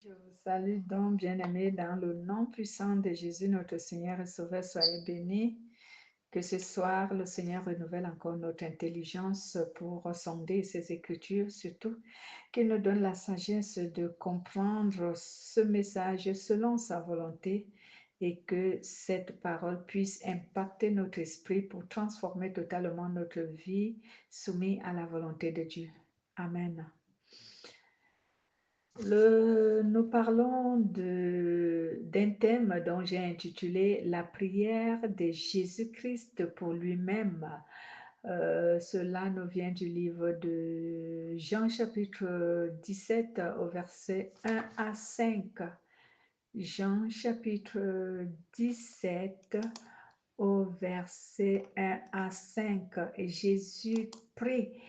Je vous salue donc, bien-aimés, dans le nom puissant de Jésus, notre Seigneur et Sauveur, soyez bénis. Que ce soir, le Seigneur renouvelle encore notre intelligence pour sonder ses Écritures, surtout qu'il nous donne la sagesse de comprendre ce message selon sa volonté et que cette parole puisse impacter notre esprit pour transformer totalement notre vie soumise à la volonté de Dieu. Amen. Nous parlons d'un thème dont j'ai intitulé La prière de Jésus-Christ pour lui-même. Cela nous vient du livre de Jean chapitre 17 au verset 1 à 5. Jean chapitre 17 au verset 1 à 5. Et Jésus prie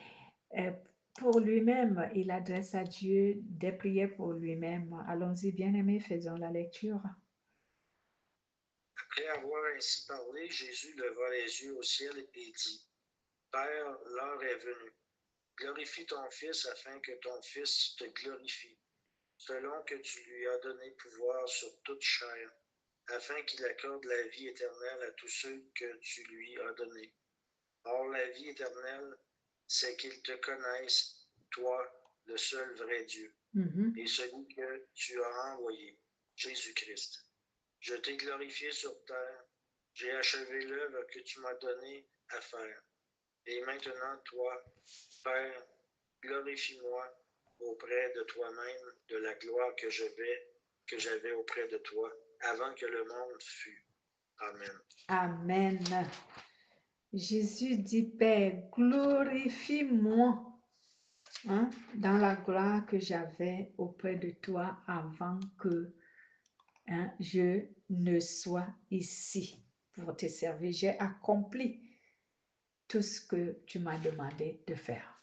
pour lui-même, il adresse à Dieu des prières pour lui-même. Allons-y, bien-aimés, faisons la lecture. Après avoir ainsi parlé, Jésus leva les yeux au ciel et dit, Père, l'heure est venue. Glorifie ton Fils afin que ton Fils te glorifie, selon que tu lui as donné pouvoir sur toute chair, afin qu'il accorde la vie éternelle à tous ceux que tu lui as donnés. Or, la vie éternelle, c'est qu'ils te connaissent, toi, le seul vrai Dieu, et celui que tu as envoyé, Jésus-Christ. Je t'ai glorifié sur terre, j'ai achevé l'œuvre que tu m'as donnée à faire. Et maintenant, toi, Père, glorifie-moi auprès de toi-même de la gloire que j'avais auprès de toi, avant que le monde fût. Amen. Amen. Jésus dit, Père, glorifie-moi dans la gloire que j'avais auprès de toi avant que je ne sois ici pour te servir. J'ai accompli tout ce que tu m'as demandé de faire.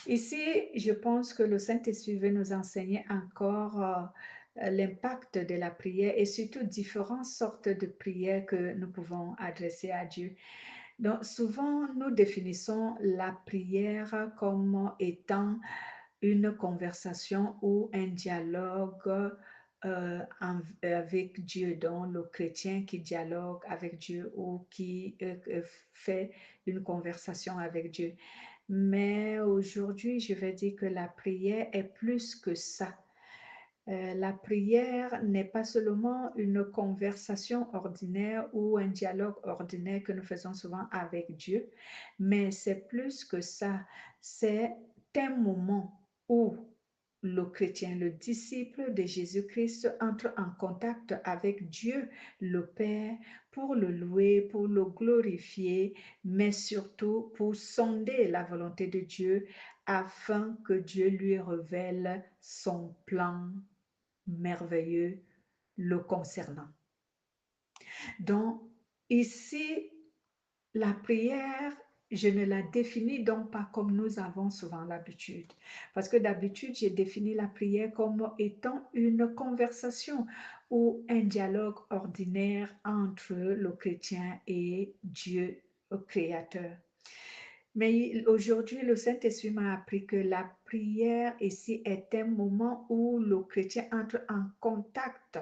Ici, je pense que le Saint-Esprit veut nous enseigner encore l'impact de la prière et surtout différentes sortes de prières que nous pouvons adresser à Dieu. Donc, souvent, nous définissons la prière comme étant une conversation ou un dialogue avec Dieu, donc le chrétien qui dialogue avec Dieu ou qui fait une conversation avec Dieu. Mais aujourd'hui, je vais dire que la prière est plus que ça. La prière n'est pas seulement une conversation ordinaire ou un dialogue ordinaire que nous faisons souvent avec Dieu, mais c'est plus que ça. C'est un moment où le chrétien, le disciple de Jésus-Christ entre en contact avec Dieu, le Père, pour le louer, pour le glorifier, mais surtout pour sonder la volonté de Dieu afin que Dieu lui révèle son plan merveilleux le concernant. Donc, ici, la prière, je ne la définis donc pas comme nous avons souvent l'habitude. Parce que d'habitude, j'ai défini la prière comme étant une conversation ou un dialogue ordinaire entre le chrétien et Dieu, le Créateur. Mais aujourd'hui, le Saint-Esprit m'a appris que la prière ici est un moment où le chrétien entre en contact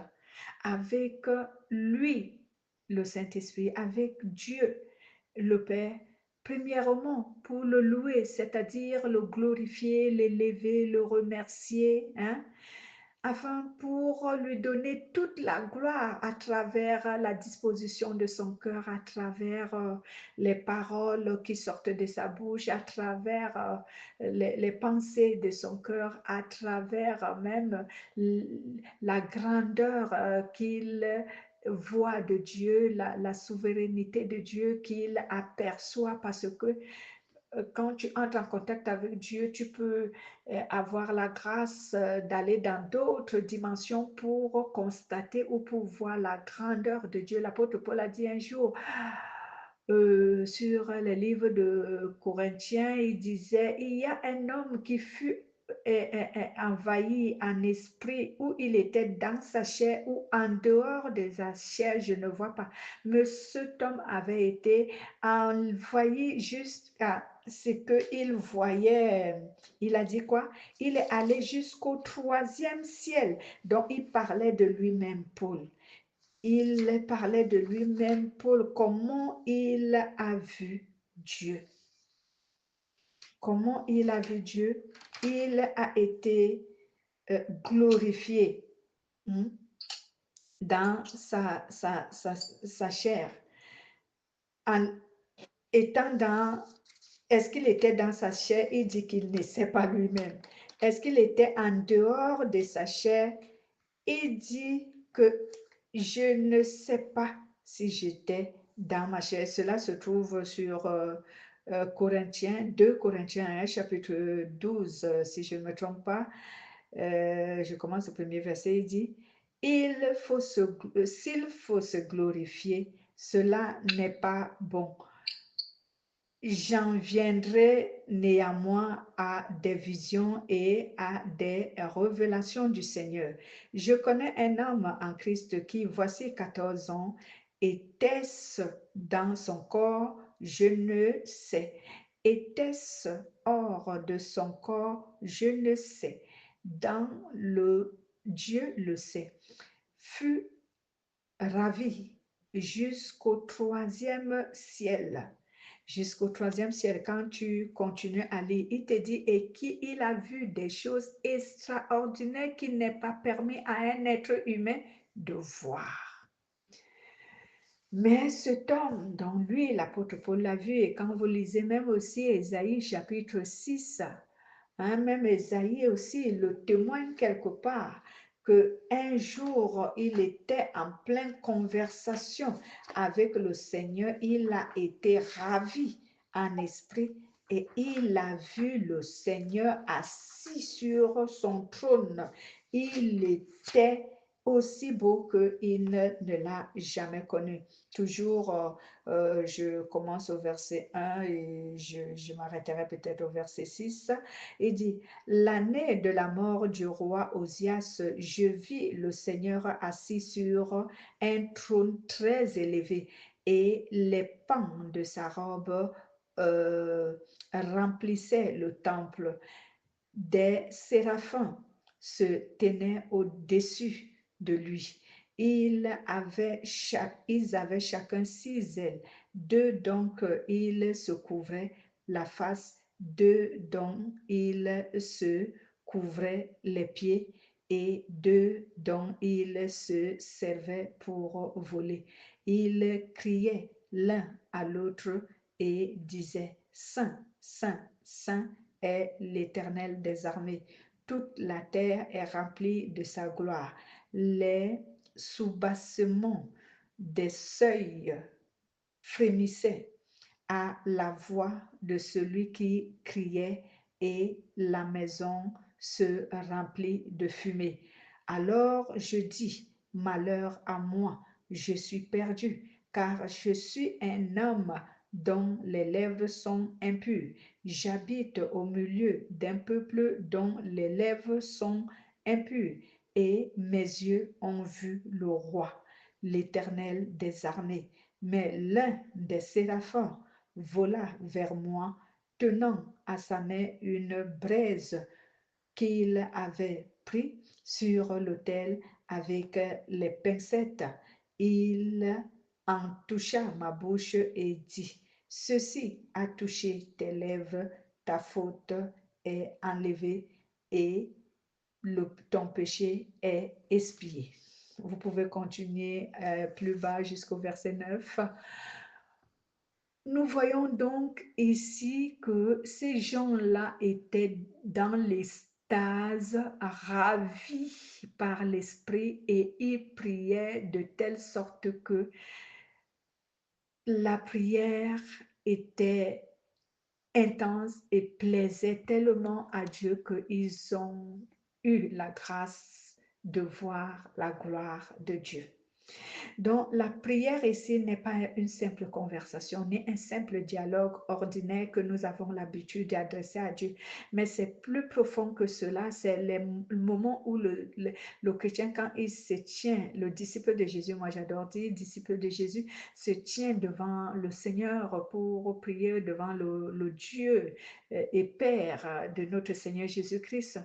avec lui, le Saint-Esprit, avec Dieu, le Père, premièrement pour le louer, c'est-à-dire le glorifier, l'élever, le remercier, afin pour lui donner toute la gloire à travers la disposition de son cœur, à travers les paroles qui sortent de sa bouche, à travers les pensées de son cœur, à travers même la grandeur qu'il voit de Dieu, la souveraineté de Dieu qu'il aperçoit parce que quand tu entres en contact avec Dieu, tu peux avoir la grâce d'aller dans d'autres dimensions pour constater ou pour voir la grandeur de Dieu. L'apôtre Paul a dit un jour sur les livres de Corinthiens, il disait, il y a un homme qui fut envahi en esprit, où il était dans sa chair ou en dehors de sa chair, je ne vois pas. Mais cet homme avait été envoyé jusqu'à ce qu'il voyait. Il a dit quoi? Il est allé jusqu'au troisième ciel. Donc, il parlait de lui-même, Paul. Il parlait de lui-même, Paul, comment il a vu Dieu. Comment il a vu Dieu? Il a été glorifié dans sa chair. En étant dans, est-ce qu'il était dans sa chair? Il dit qu'il ne sait pas lui-même. Est-ce qu'il était en dehors de sa chair? Il dit que je ne sais pas si j'étais dans ma chair. Cela se trouve sur Corinthiens, 2 Corinthiens 1, chapitre 12, si je ne me trompe pas. Je commence au premier verset, il dit, s'il faut se glorifier, cela n'est pas bon. J'en viendrai néanmoins à des visions et à des révélations du Seigneur. Je connais un homme en Christ qui, voici 14 ans, était-ce dans son corps? Je ne sais. Était-ce hors de son corps? Je ne sais. Dans le Dieu le sait. Fut ravi jusqu'au troisième ciel. Jusqu'au troisième ciel, quand tu continues à lire, il te dit, et qui il a vu des choses extraordinaires qui n'est pas permis à un être humain de voir. Mais cet homme, dont lui, l'apôtre Paul l'a vu, et quand vous lisez même aussi Ésaïe chapitre 6, même Ésaïe aussi le témoigne quelque part, que un jour il était en pleine conversation avec le Seigneur, il a été ravi en esprit et il a vu le Seigneur assis sur son trône. Il était aussi beau qu'il ne l'a jamais connu. Toujours, je commence au verset 1 et je m'arrêterai peut-être au verset 6. Il dit, l'année de la mort du roi Osias, je vis le Seigneur assis sur un trône très élevé et les pans de sa robe remplissaient le temple. Des séraphins se tenaient au-dessus de lui. Ils avaient chacun 6 ailes. 2 donc ils se couvraient la face, 2 dont ils se couvraient les pieds et 2 dont ils se servaient pour voler. Ils criaient l'un à l'autre et disaient, Saint, Saint, Saint est l'Éternel des armées. Toute la terre est remplie de sa gloire. Les soubassements des seuils frémissaient à la voix de celui qui criait et la maison se remplit de fumée. Alors je dis, malheur à moi, je suis perdu, car je suis un homme dont les lèvres sont impures. J'habite au milieu d'un peuple dont les lèvres sont impures, et mes yeux ont vu le roi, l'Éternel des armées. Mais l'un des séraphins vola vers moi, tenant à sa main une braise qu'il avait pris sur l'autel avec les pincettes. Il en toucha ma bouche et dit, ceci a touché tes lèvres, ta faute est enlevée et ton péché est expié. Vous pouvez continuer plus bas jusqu'au verset 9. Nous voyons donc ici que ces gens-là étaient dans l'extase, ravis par l'Esprit et ils priaient de telle sorte que la prière était intense et plaisait tellement à Dieu qu'ils ont eu la grâce de voir la gloire de Dieu. Donc, la prière ici n'est pas une simple conversation, ni un simple dialogue ordinaire que nous avons l'habitude d'adresser à Dieu, mais c'est plus profond que cela. C'est le moment où le chrétien, quand il se tient, le disciple de Jésus, moi j'adore dire disciple de Jésus, se tient devant le Seigneur pour prier devant le Dieu et Père de notre Seigneur Jésus-Christ.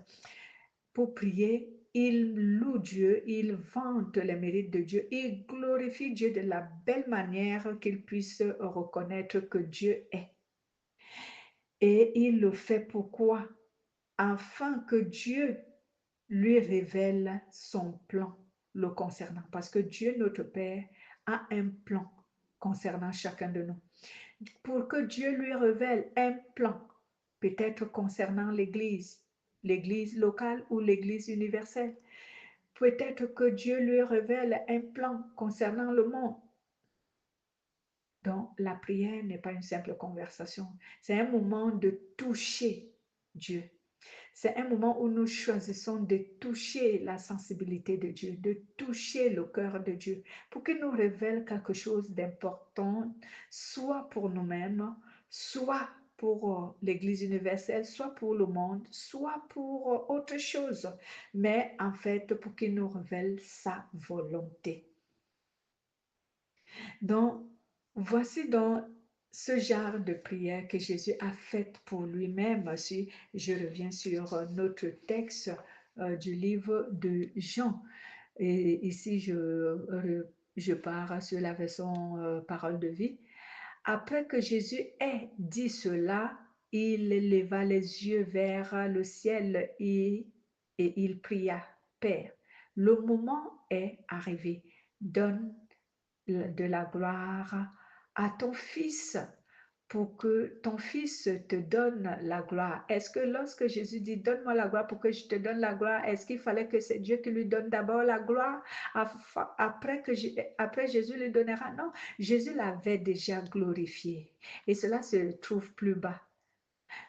Pour prier, il loue Dieu, il vante les mérites de Dieu, il glorifie Dieu de la belle manière qu'il puisse reconnaître que Dieu est. Et il le fait pourquoi? Afin que Dieu lui révèle son plan le concernant. Parce que Dieu, notre Père, a un plan concernant chacun de nous. Pour que Dieu lui révèle un plan, peut-être concernant l'Église, l'Église locale ou l'Église universelle. Peut-être que Dieu lui révèle un plan concernant le monde. Donc, la prière n'est pas une simple conversation. C'est un moment de toucher Dieu. C'est un moment où nous choisissons de toucher la sensibilité de Dieu, de toucher le cœur de Dieu, pour qu'il nous révèle quelque chose d'important, soit pour nous-mêmes, soit pour l'Église universelle, soit pour le monde, soit pour autre chose, mais en fait pour qu'il nous révèle sa volonté. Donc, voici donc ce genre de prière que Jésus a faite pour lui-même. Si je reviens sur notre texte du livre de Jean, et ici je pars sur la version parole de vie. Après que Jésus ait dit cela, il leva les yeux vers le ciel et il pria, Père, le moment est arrivé, donne de la gloire à ton Fils pour que ton Fils te donne la gloire. Est-ce que lorsque Jésus dit donne-moi la gloire pour que je te donne la gloire, est-ce qu'il fallait que c'est Dieu qui lui donne d'abord la gloire après Jésus lui donnera? Non, Jésus l'avait déjà glorifié et cela se trouve plus bas.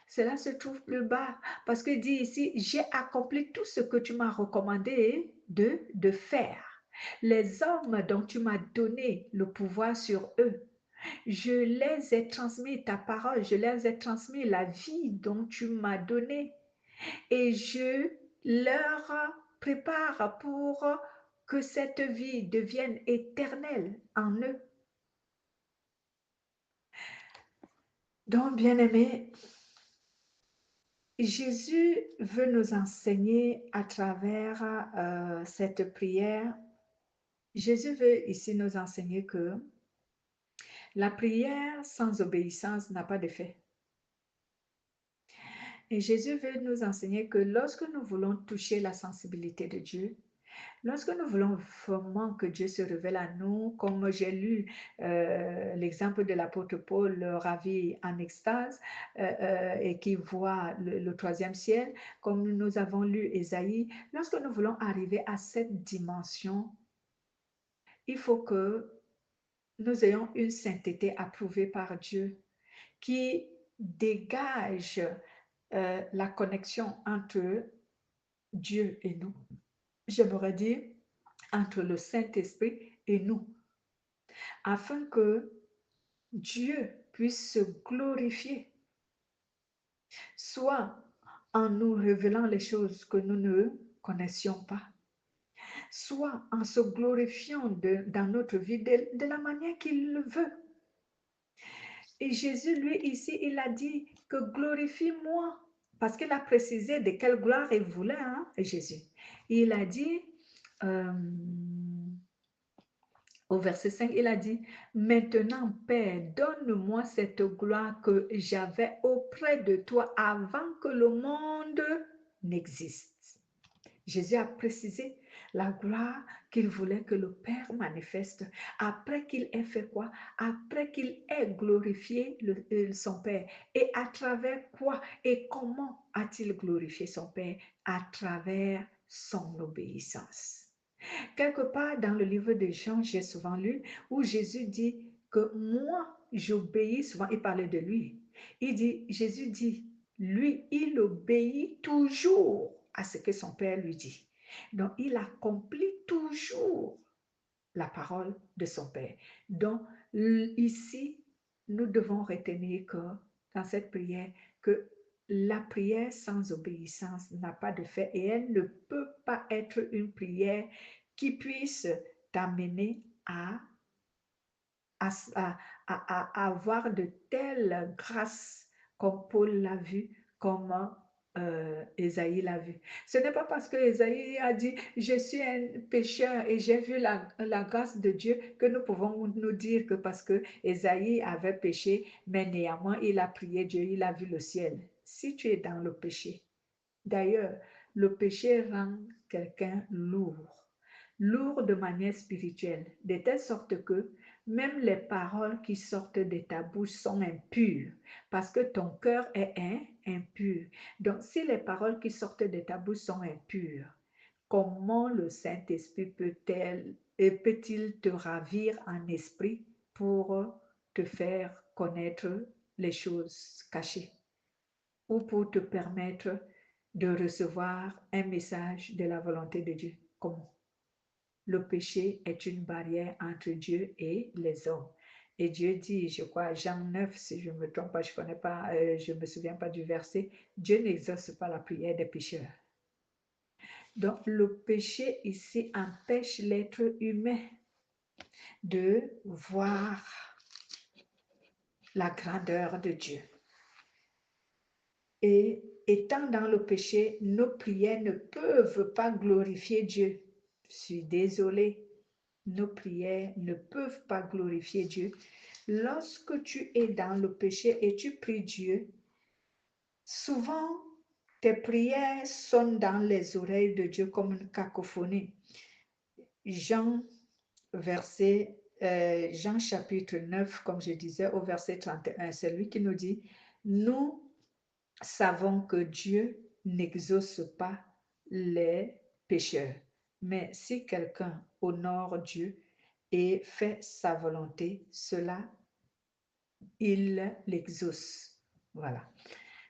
Cela se trouve plus bas parce que dit ici, j'ai accompli tout ce que tu m'as recommandé de faire. Les hommes dont tu m'as donné le pouvoir sur eux, je les ai transmis ta parole, je les ai transmis la vie dont tu m'as donné et je leur prépare pour que cette vie devienne éternelle en eux. Donc, bien-aimés, Jésus veut nous enseigner à travers cette prière. Jésus veut ici nous enseigner que la prière sans obéissance n'a pas d'effet. Et Jésus veut nous enseigner que lorsque nous voulons toucher la sensibilité de Dieu, lorsque nous voulons vraiment que Dieu se révèle à nous, comme j'ai lu l'exemple de l'apôtre Paul, ravi en extase, et qui voit le troisième ciel, comme nous avons lu Ésaïe, lorsque nous voulons arriver à cette dimension, il faut que nous ayons une sainteté approuvée par Dieu qui dégage la connexion entre Dieu et nous. J'aimerais dire entre le Saint-Esprit et nous, afin que Dieu puisse se glorifier, soit en nous révélant les choses que nous ne connaissions pas, soit en se glorifiant dans notre vie de la manière qu'il le veut. Et Jésus, lui, ici, il a dit que glorifie-moi, parce qu'il a précisé de quelle gloire il voulait, hein, Jésus. Il a dit, au verset 5, il a dit, maintenant, Père, donne-moi cette gloire que j'avais auprès de toi avant que le monde n'existe. Jésus a précisé la gloire qu'il voulait que le Père manifeste après qu'il ait fait quoi? Après qu'il ait glorifié son Père. Et à travers quoi? Et comment a-t-il glorifié son Père? À travers son obéissance. Quelque part dans le livre de Jean, j'ai souvent lu, où Jésus dit que moi, j'obéis souvent, il parlait de lui. Jésus dit, lui, il obéit toujours à ce que son Père lui dit. Donc, il accomplit toujours la parole de son Père. Donc, ici, nous devons retenir que dans cette prière, que la prière sans obéissance n'a pas de fait et elle ne peut pas être une prière qui puisse t'amener à, à avoir de telles grâces comme Paul l'a vu, comme Ésaïe l'a vu. Ce n'est pas parce que Ésaïe a dit je suis un pécheur et j'ai vu la grâce de Dieu que nous pouvons nous dire que parce que Ésaïe avait péché, mais néanmoins il a prié Dieu, il a vu le ciel. Si tu es dans le péché, d'ailleurs, le péché rend quelqu'un lourd de manière spirituelle, de telle sorte que même les paroles qui sortent de ta bouche sont impures, parce que ton cœur est impur. Donc, si les paroles qui sortent de ta bouche sont impures, comment le Saint-Esprit peut-il te ravir en esprit pour te faire connaître les choses cachées ou pour te permettre de recevoir un message de la volonté de Dieu? Comment? Le péché est une barrière entre Dieu et les hommes. Et Dieu dit, je crois, Jean 9, si je ne me trompe pas, je connais pas, je me souviens pas du verset, Dieu n'exauce pas la prière des pécheurs. Donc, le péché ici empêche l'être humain de voir la grandeur de Dieu. Et étant dans le péché, nos prières ne peuvent pas glorifier Dieu. Je suis désolée, nos prières ne peuvent pas glorifier Dieu. Lorsque tu es dans le péché et tu pries Dieu, souvent tes prières sonnent dans les oreilles de Dieu comme une cacophonie. Jean, Jean chapitre 9, comme je disais au verset 31, c'est lui qui nous dit, nous savons que Dieu n'exauce pas les pécheurs. Mais si quelqu'un honore Dieu et fait sa volonté, cela, il l'exauce. Voilà.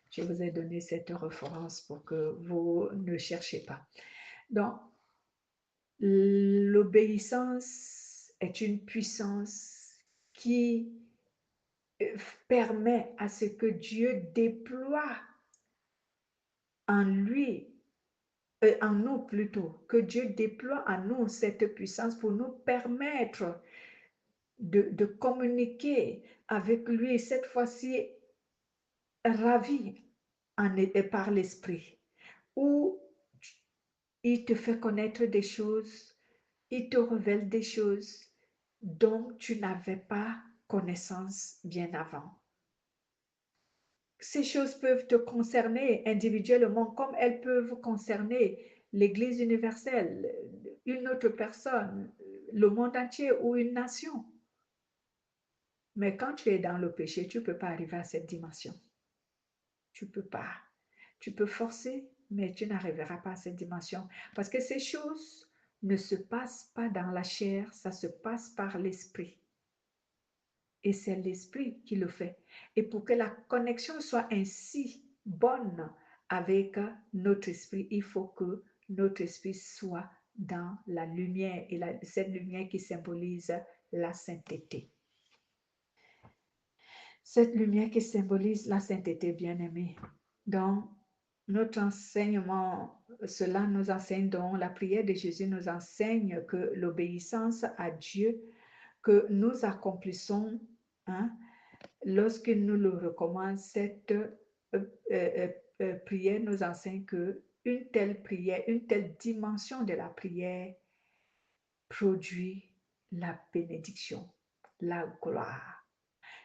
Je vous ai donné cette référence pour que vous ne cherchez pas. Donc, l'obéissance est une puissance qui permet à ce que Dieu déploie en lui, en nous plutôt, que Dieu déploie en nous cette puissance pour nous permettre de communiquer avec lui, cette fois-ci ravi par l'Esprit, où il te fait connaître des choses, il te révèle des choses dont tu n'avais pas connaissance bien avant. Ces choses peuvent te concerner individuellement comme elles peuvent concerner l'Église universelle, une autre personne, le monde entier ou une nation. Mais quand tu es dans le péché, tu ne peux pas arriver à cette dimension. Tu ne peux pas. Tu peux forcer, mais tu n'arriveras pas à cette dimension. Parce que ces choses ne se passent pas dans la chair, ça se passe par l'esprit. Et c'est l'esprit qui le fait. Et pour que la connexion soit ainsi bonne avec notre esprit, il faut que notre esprit soit dans la lumière. Et cette lumière qui symbolise la sainteté. Cette lumière qui symbolise la sainteté, bien-aimée. Donc, notre enseignement, cela nous enseigne, donc la prière de Jésus nous enseigne que l'obéissance à Dieu que nous accomplissons, hein, lorsque nous le recommandons, cette prière nous enseigne que une telle prière, une telle dimension de la prière produit la bénédiction, la gloire.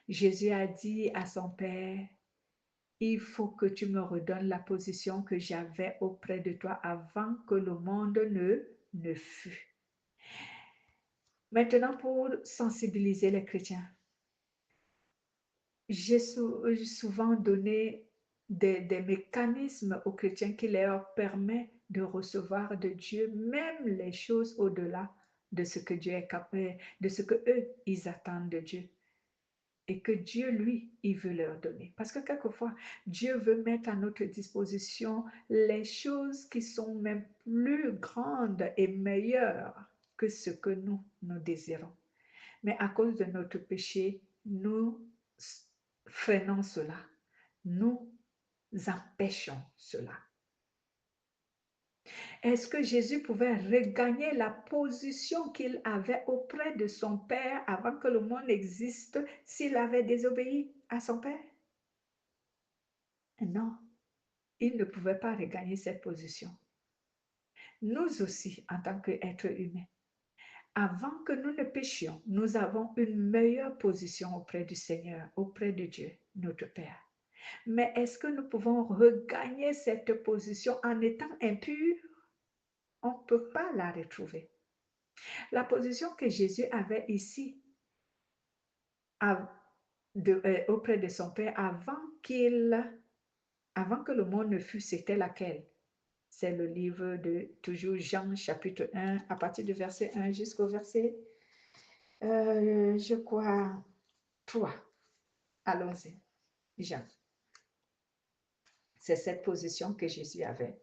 Jésus a dit à son Père, il faut que tu me redonnes la position que j'avais auprès de toi avant que le monde ne fût. Maintenant, pour sensibiliser les chrétiens, j'ai souvent donné des mécanismes aux chrétiens qui leur permettent de recevoir de Dieu même les choses au-delà de ce que Dieu est capable, de ce que eux, ils attendent de Dieu. Et que Dieu, lui, il veut leur donner. Parce que quelquefois, Dieu veut mettre à notre disposition les choses qui sont même plus grandes et meilleures que ce que nous désirons. Mais à cause de notre péché, nous freinons cela. Nous empêchons cela. Est-ce que Jésus pouvait regagner la position qu'il avait auprès de son Père avant que le monde existe s'il avait désobéi à son Père? Non, il ne pouvait pas regagner cette position. Nous aussi, en tant qu'êtres humains, avant que nous ne péchions, nous avons une meilleure position auprès du Seigneur, auprès de Dieu, notre Père. Mais est-ce que nous pouvons regagner cette position en étant impurs? On ne peut pas la retrouver. La position que Jésus avait ici auprès de son Père avant que le monde ne fût, c'était laquelle? C'est le livre de toujours Jean chapitre 1 à partir du verset 1 jusqu'au verset, je crois, 3. Allons-y, Jean. C'est cette position que Jésus avait.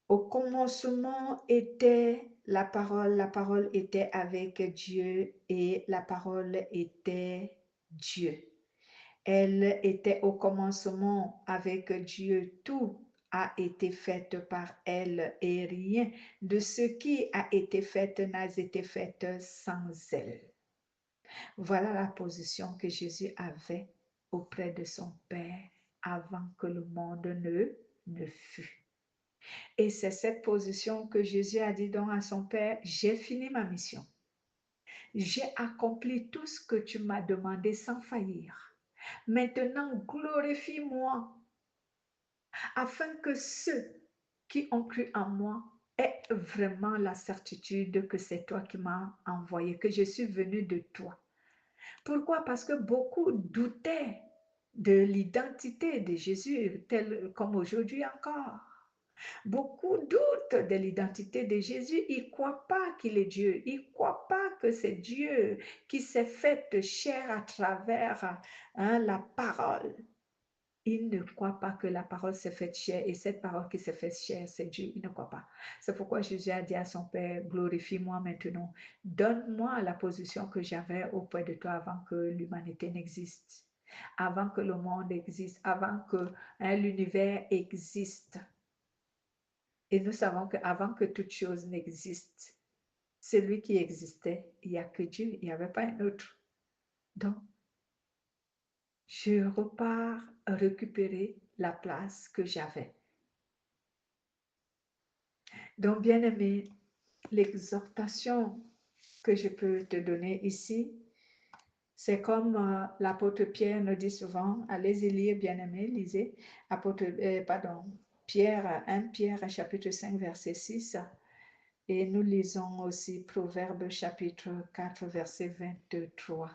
Au commencement était la parole était avec Dieu et la parole était Dieu. Elle était au commencement avec Dieu. Tout a été fait par elle et rien de ce qui a été fait n'a été fait sans elle. Voilà la position que Jésus avait auprès de son Père avant que le monde ne fût. Et c'est cette position que Jésus a dit donc à son Père, j'ai fini ma mission. J'ai accompli tout ce que tu m'as demandé sans faillir. Maintenant, glorifie-moi afin que ceux qui ont cru en moi aient vraiment la certitude que c'est toi qui m'as envoyé, que je suis venu de toi. Pourquoi? Parce que beaucoup doutaient de l'identité de Jésus, tel comme aujourd'hui encore. Beaucoup doutent de l'identité de Jésus. Ils ne croient pas qu'il est Dieu. Ils ne croient pas que c'est Dieu qui s'est fait chair à travers la parole. Ils ne croient pas que la parole s'est faite chair et cette parole qui s'est faite chair, c'est Dieu. Ils ne croient pas. C'est pourquoi Jésus a dit à son Père, glorifie-moi maintenant. Donne-moi la position que j'avais auprès de toi avant que l'humanité n'existe, avant que le monde existe, avant que l'univers existe. Et nous savons qu'avant que toute chose n'existe, celui qui existait, il n'y a que Dieu, il n'y avait pas un autre. Donc, je repars récupérer la place que j'avais. Donc, bien-aimé, l'exhortation que je peux te donner ici, c'est comme l'apôtre Pierre nous dit souvent, allez-y lire, bien-aimé, lisez, Pierre, 1 Pierre chapitre 5, verset 6, et nous lisons aussi Proverbes chapitre 4, verset 23.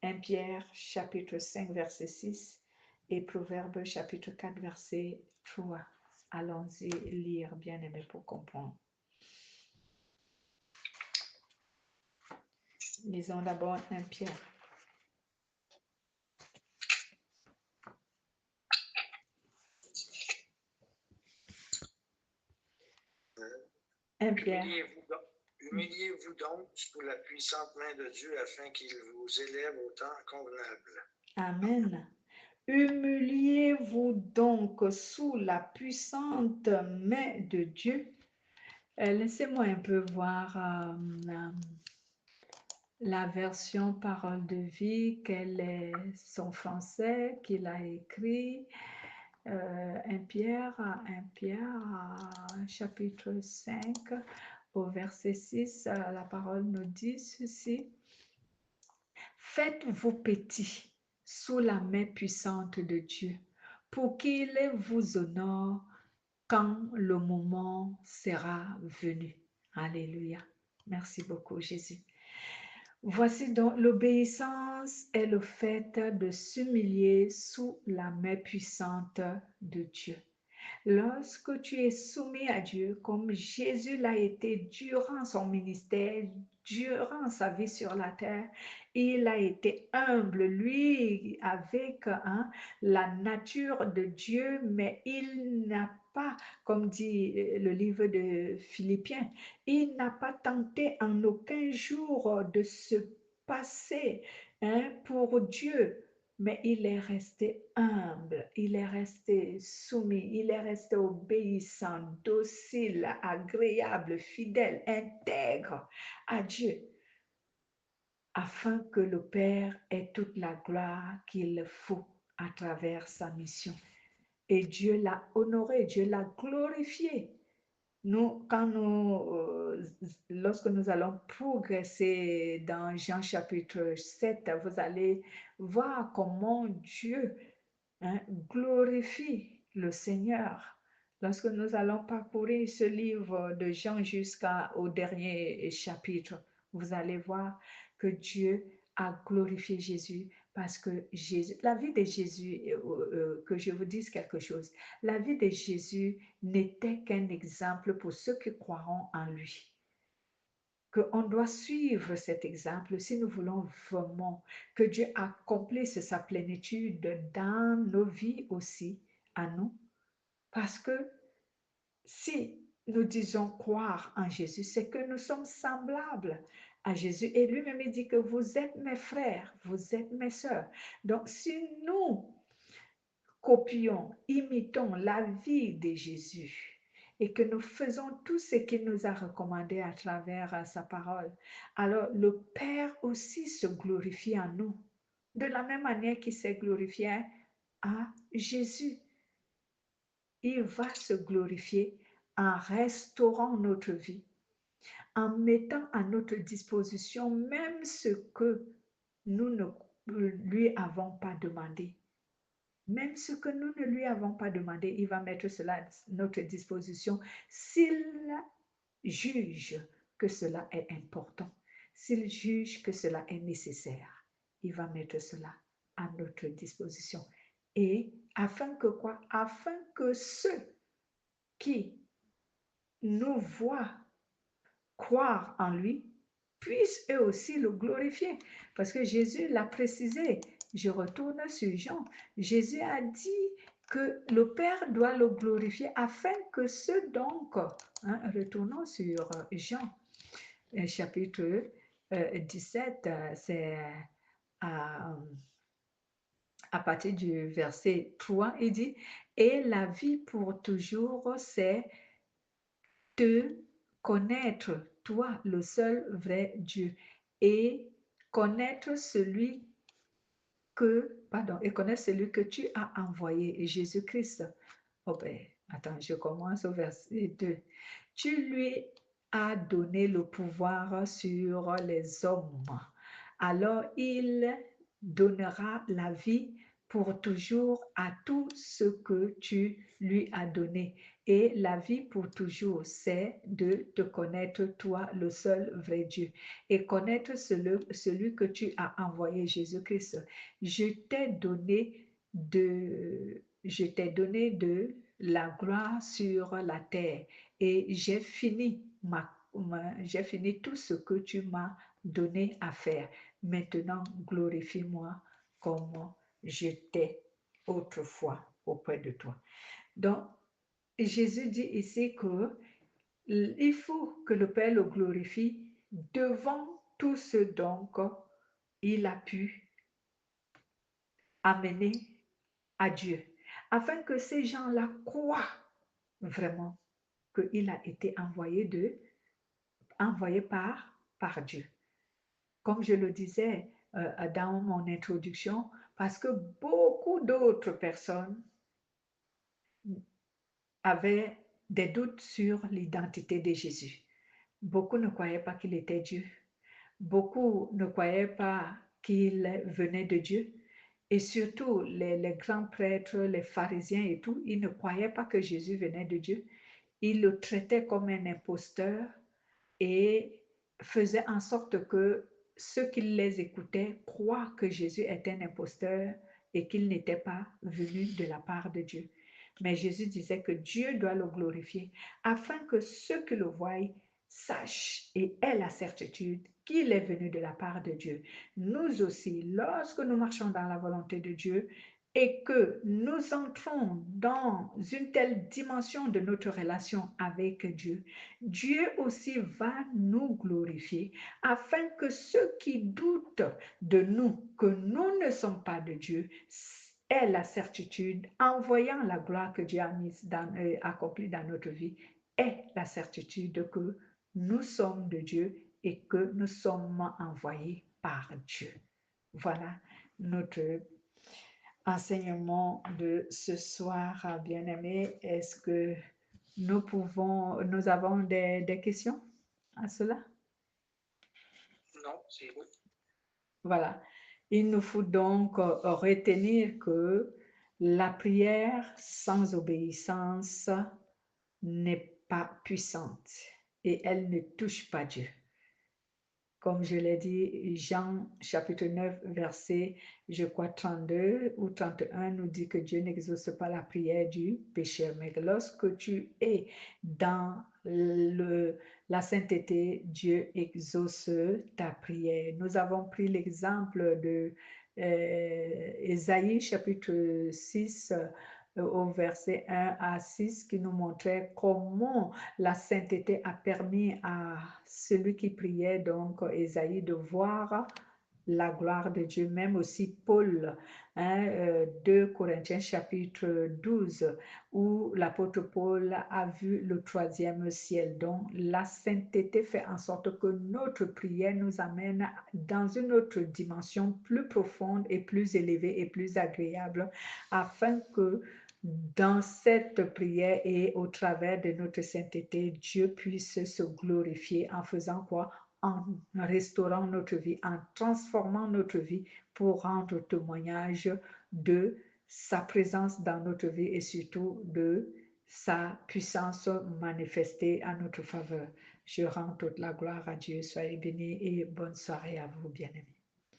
1 Pierre chapitre 5, verset 6 et Proverbes chapitre 4, verset 3. Allons-y lire, bien-aimé, pour comprendre. Lisons d'abord 1 Pierre. Humiliez-vous donc sous la puissante main de Dieu afin qu'il vous élève au temps convenable. Amen. Humiliez-vous donc sous la puissante main de Dieu. Laissez-moi un peu voir la version Parole de vie, quel est son français qu'il a écrit. 1 Pierre, chapitre 5, au verset 6, la parole nous dit ceci. Faites-vous petits sous la main puissante de Dieu pour qu'il vous honore quand le moment sera venu. Alléluia. Merci beaucoup, Jésus. Voici donc l'obéissance est le fait de s'humilier sous la main puissante de Dieu. Lorsque tu es soumis à Dieu, comme Jésus l'a été durant son ministère, durant sa vie sur la terre, il a été humble, lui, avec la nature de Dieu, mais il n'a pas, comme dit le livre de Philippiens, il n'a pas tenté en aucun jour de se passer pour Dieu, mais il est resté humble, il est resté soumis, il est resté obéissant, docile, agréable, fidèle, intègre à Dieu, afin que le Père ait toute la gloire qu'il faut à travers sa mission. Et Dieu l'a honoré, Dieu l'a glorifié. Nous, lorsque nous allons progresser dans Jean chapitre 7, vous allez voir comment Dieu glorifie le Seigneur. Lorsque nous allons parcourir ce livre de Jean jusqu'au dernier chapitre, vous allez voir que Dieu a glorifié Jésus parce que Jésus, la vie de Jésus, que je vous dise quelque chose, la vie de Jésus n'était qu'un exemple pour ceux qui croiront en lui. Qu'on doit suivre cet exemple si nous voulons vraiment que Dieu accomplisse sa plénitude dans nos vies aussi, à nous. Parce que si nous disons croire en Jésus, c'est que nous sommes semblables à Jésus. Et lui-même dit que vous êtes mes frères, vous êtes mes sœurs. Donc si nous copions, imitons la vie de Jésus et que nous faisons tout ce qu'il nous a recommandé à travers sa parole, alors le Père aussi se glorifie en nous, de la même manière qu'il s'est glorifié à Jésus. Il va se glorifier en restaurant notre vie, en mettant à notre disposition même ce que nous ne lui avons pas demandé. Même ce que nous ne lui avons pas demandé, il va mettre cela à notre disposition s'il juge que cela est important, s'il juge que cela est nécessaire. Il va mettre cela à notre disposition. Et afin que quoi? Afin que ceux qui nous voient croire en lui puissent eux aussi le glorifier. Parce que Jésus l'a précisé. Je retourne sur Jean. Jésus a dit que le Père doit le glorifier afin que ceux donc, retournons sur Jean, chapitre 17, c'est à, à partir du verset 3, il dit, et la vie pour toujours, c'est te connaître, toi, le seul vrai Dieu, et connaître celui et connaître celui que tu as envoyé, Jésus-Christ. Oh ben, attends, je commence au verset 2. Tu lui as donné le pouvoir sur les hommes. Alors il donnera la vie pour toujours à tout ce que tu lui as donné. Et la vie pour toujours, c'est de te connaître, toi, le seul vrai Dieu, et connaître celui que tu as envoyé, Jésus-Christ. Je t'ai donné de la gloire sur la terre et j'ai fini j'ai fini tout ce que tu m'as donné à faire. Maintenant, glorifie-moi comme j'étais autrefois auprès de toi. Donc, Jésus dit ici que il faut que le Père le glorifie devant tout ce donc il a pu amener à Dieu, afin que ces gens-là croient vraiment qu'il a été envoyé par Dieu. Comme je le disais dans mon introduction, parce que beaucoup d'autres personnes avaient des doutes sur l'identité de Jésus. Beaucoup ne croyaient pas qu'il était Dieu. Beaucoup ne croyaient pas qu'il venait de Dieu. Et surtout, les grands prêtres, les pharisiens et tout, ils ne croyaient pas que Jésus venait de Dieu. Ils le traitaient comme un imposteur et faisaient en sorte que ceux qui les écoutaient croient que Jésus est un imposteur et qu'il n'était pas venu de la part de Dieu. Mais Jésus disait que Dieu doit le glorifier afin que ceux qui le voient sachent et aient la certitude qu'il est venu de la part de Dieu. Nous aussi, lorsque nous marchons dans la volonté de Dieu, et que nous entrons dans une telle dimension de notre relation avec Dieu, Dieu aussi va nous glorifier afin que ceux qui doutent de nous, que nous ne sommes pas de Dieu, aient la certitude, en voyant la gloire que Dieu a accomplie dans notre vie, aient la certitude que nous sommes de Dieu et que nous sommes envoyés par Dieu. Voilà notre enseignement de ce soir, bien-aimés. Est-ce que nous avons des questions à cela? Non, c'est bon. Voilà. Il nous faut donc retenir que la prière sans obéissance n'est pas puissante et elle ne touche pas Dieu. Comme je l'ai dit, Jean chapitre 9, verset, je crois 32 ou 31 nous dit que Dieu n'exauce pas la prière du pécheur. Mais lorsque tu es dans la sainteté, Dieu exauce ta prière. Nous avons pris l'exemple de Ésaïe chapitre 6 au verset 1 à 6 qui nous montrait comment la sainteté a permis à celui qui priait, donc Ésaïe, de voir la gloire de Dieu, même aussi Paul, 2 Corinthiens chapitre 12, où l'apôtre Paul a vu le troisième ciel. Donc la sainteté fait en sorte que notre prière nous amène dans une autre dimension plus profonde et plus élevée et plus agréable, afin que dans cette prière et au travers de notre sainteté, Dieu puisse se glorifier en faisant quoi? En restaurant notre vie, en transformant notre vie pour rendre témoignage de sa présence dans notre vie et surtout de sa puissance manifestée en notre faveur. Je rends toute la gloire à Dieu. Soyez bénis et bonne soirée à vous, bien-aimés.